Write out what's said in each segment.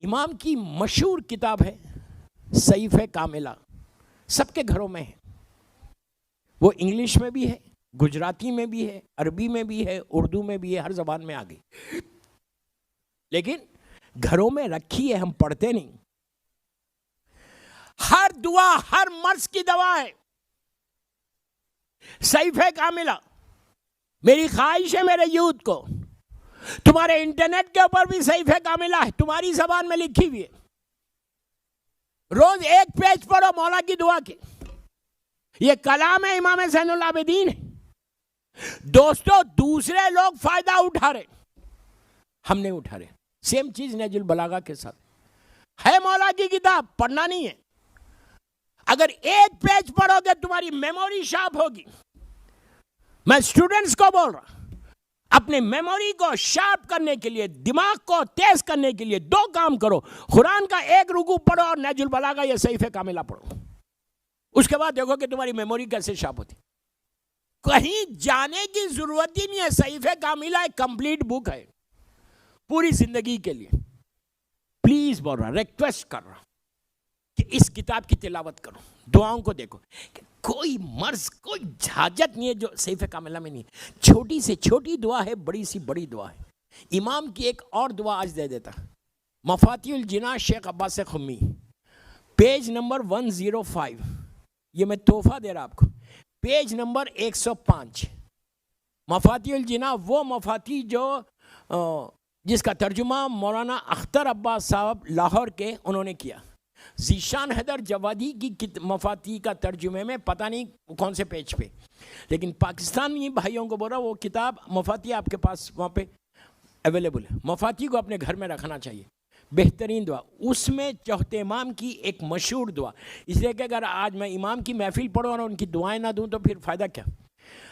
امام کی مشہور کتاب ہے صحیفہ کاملہ، سب کے گھروں میں ہے، وہ انگلش میں بھی ہے، گجراتی میں بھی ہے، عربی میں بھی ہے، اردو میں بھی ہے، ہر زبان میں آ گئی، لیکن گھروں میں رکھی ہے، ہم پڑھتے نہیں۔ ہر دعا ہر مرض کی دوا ہے صحیفہ کاملہ۔ میری خواہش ہے میرے یوتھ کو، تمہارے انٹرنیٹ کے اوپر بھی صحیفہ کاملہ ہے، تمہاری زبان میں لکھی ہوئی ہے، روز ایک پیج پڑھو مولا کی دعا کے، یہ کلام ہے امام زین العابدین ہے۔ دوستو دوسرے لوگ فائدہ اٹھا رہے، ہم نہیں اٹھا رہے۔ سیم چیز نہج البلاغہ کے ساتھ ہے، مولا کی کتاب پڑھنا نہیں ہے، اگر ایک پیج پڑھو گے تمہاری میموری شارپ ہوگی۔ میں اسٹوڈنٹس کو بول رہا، اپنے میموری کو شارپ کرنے کے لیے، دماغ کو تیز کرنے کے لیے دو کام کرو، قرآن کا ایک رکوع پڑھو اور نہج البلاغہ یا صحیفہ کاملہ پڑھو، اس کے بعد دیکھو کہ تمہاری میموری کیسے شارپ ہوتی۔ کہیں جانے کی ضرورت ہی نہیں ہے، صحیفہ کاملہ ایک کمپلیٹ بک ہے پوری زندگی کے لیے۔ پلیز بول رہا، ریکویسٹ کر رہا کہ اس کتاب کی تلاوت کرو، دعاؤں کو دیکھو، کوئی مرض کوئی حاجت نہیں ہے جو صحیفہ کاملہ میں نہیں ہے۔ چھوٹی سے چھوٹی دعا ہے، بڑی سی بڑی دعا ہے۔ امام کی ایک اور دعا آج دے دیتا، مفاتیح الجنان شیخ عباس خمی، پیج نمبر 105، یہ میں تحفہ دے رہا آپ کو، پیج نمبر 105۔ مفاتیح الجنان وہ مفاتیح جو جس کا ترجمہ مولانا اختر عباس صاحب لاہور کے انہوں نے کیا۔ ذیشان حیدر جوادی کی مفاتیح کا ترجمے میں پتہ نہیں کون سے پیج پہ، لیکن پاکستانی بھائیوں کو بول رہا وہ کتاب مفاتیح آپ کے پاس وہاں پہ اویلیبل ہے، مفاتیح کو اپنے گھر میں رکھنا چاہیے۔ بہترین دعا، اس میں چوتھے امام کی ایک مشہور دعا، اس لیے کہ اگر آج میں امام کی محفل پڑھوں اور ان کی دعائیں نہ دوں تو پھر فائدہ کیا؟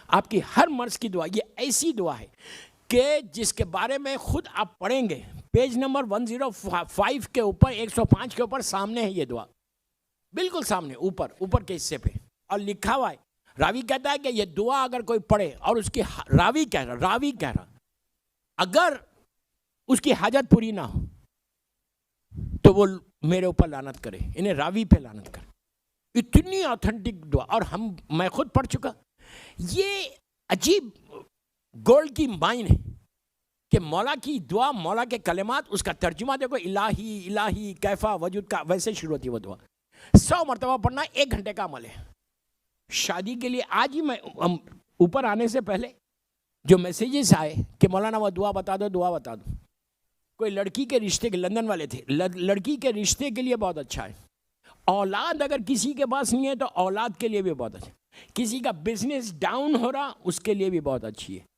آپ کی ہر مرض کی دعا، یہ ایسی دعا ہے کہ جس کے بارے میں خود آپ پڑھیں گے، پیج نمبر 105 کے اوپر 105 کے اوپر سامنے ہے یہ دعا، بالکل سامنے اوپر کے حصے پہ، اور لکھا ہوا ہے، راوی کہتا ہے کہ یہ دعا اگر کوئی پڑھے اور اس کی راوی کہہ رہا اگر اس کی حاجت پوری نہ ہو تو وہ میرے اوپر لعنت کرے، انہیں راوی پہ لعنت کرے۔ اتنی آتھنٹک دعا، اور میں خود پڑھ چکا، یہ عجیب گولڈ کی مائن ہے کہ مولا کی دعا، مولا کے کلمات، اس کا ترجمہ دیکھو، الہی الہی کیفا وجود کا، ویسے شروع ہوتی ہے وہ دعا۔ 100 مرتبہ پڑھنا 1 گھنٹے کا عمل ہے۔ شادی کے لیے آج ہی میں اوپر آنے سے پہلے جو میسیجز آئے کہ مولانا وہ دعا بتا دو، دعا بتا دو، کوئی لڑکی کے رشتے کے، لندن والے تھے، لڑکی کے رشتے کے لیے بہت اچھا ہے، اولاد اگر کسی کے پاس نہیں ہے تو اولاد کے لیے بھی بہت اچھا، کسی کا بزنس ڈاؤن ہو رہا اس کے لیے بھی بہت اچھی ہے،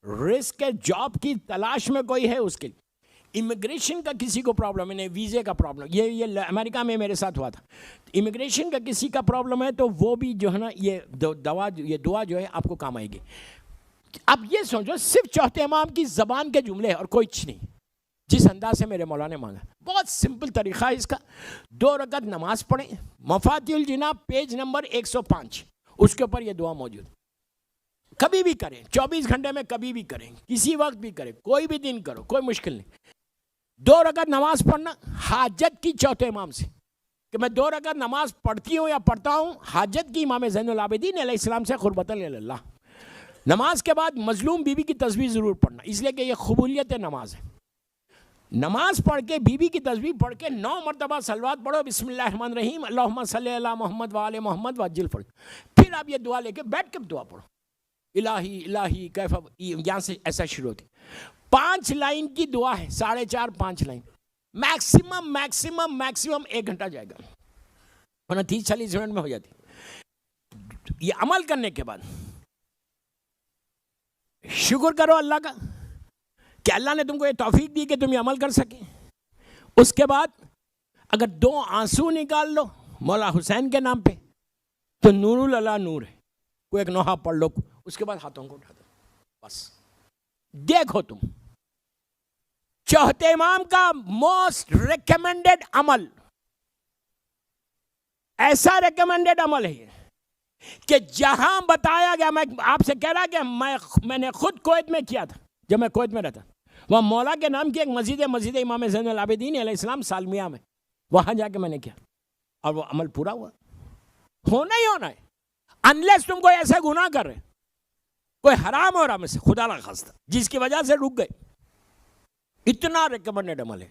رسک ہے، جاب کی تلاش میں کوئی ہے اس کے لیے، امیگریشن کا کسی کو پرابلم ہے، ویزے کا پرابلم، یہ امریکہ میں میرے ساتھ ہوا تھا، امیگریشن کا کسی کا پرابلم ہے تو وہ بھی جو ہے نا یہ دعا جو ہے آپ کو کام آئے گی۔ اب یہ سوچو صرف چوتھے امام کی زبان کے جملے اور کوئی چیز نہیں، جس انداز سے میرے مولا نے مانگا، بہت سمپل طریقہ ہے اس کا۔ 2 رکعت نماز پڑھیں، مفاتیح الجنان پیج نمبر 105، اس کے اوپر یہ دعا موجود، کبھی بھی کریں، 24 گھنٹے میں کبھی بھی کریں، کسی وقت بھی کریں، کوئی بھی دن کرو، کوئی مشکل نہیں۔ 2 رکعت نماز پڑھنا حاجت کی چوتھے امام سے، کہ میں 2 رکعت نماز پڑھتی ہوں یا پڑھتا ہوں حاجت کی امام زین العابدین علیہ السلام سے قربۃ اللہ۔ نماز کے بعد مظلوم بیوی کی تسبیح ضرور پڑھنا، اس لیے کہ یہ قبولیت نماز ہے۔ نماز پڑھ کے بیوی کی تسبیح پڑھ کے 9 مرتبہ صلوات پڑھو، بسم اللہ الرحمن الرحیم، اللہم صلی علی محمد وآل محمد وعجل فرج، پھر آپ یہ دعا لے کے بیٹھ کے دعا پڑھو، الہی الہی کیفا، یہاں سے ایسا شروع ہوتی۔ 5 لائن کی دعا ہے، 4.5 5 لائن، میکسیمم 1 گھنٹہ جائے گا، ورنہ 30-40 منٹ میں ہو جاتی۔ یہ عمل کرنے کے بعد شکر کرو اللہ کا کہ اللہ نے تم کو یہ توفیق دی کہ تم یہ عمل کر سکے۔ اس کے بعد اگر 2 آنسو نکال لو مولا حسین کے نام پہ تو نور اللہ نور ہے، کوئی ایک نوحہ پڑھ لو، اس کے بعد ہاتھوں کو اٹھا دو، بس دیکھو تم چوتھے امام کا موسٹ ریکمینڈڈ عمل، ایسا ریکمینڈڈ عمل ہے کہ جہاں بتایا گیا، میں آپ سے کہہ رہا کہ میں نے خود کویت میں کیا تھا، جب میں کویت میں رہتا، وہاں مولا کے نام کی ایک مسجد امام زین العابدین علیہ السلام سالمیہ میں، وہاں جا کے میں نے کیا اور وہ عمل پورا ہوا. ہونا ہی ہونا ہے. انلیس تم کوئی ایسے گناہ کر رہے، کوئی حرام ہو رہا میں سے خدا نہ خواستہ، جس کی وجہ سے رک گئے. اتنا ریکمنڈڈ عمل ہے.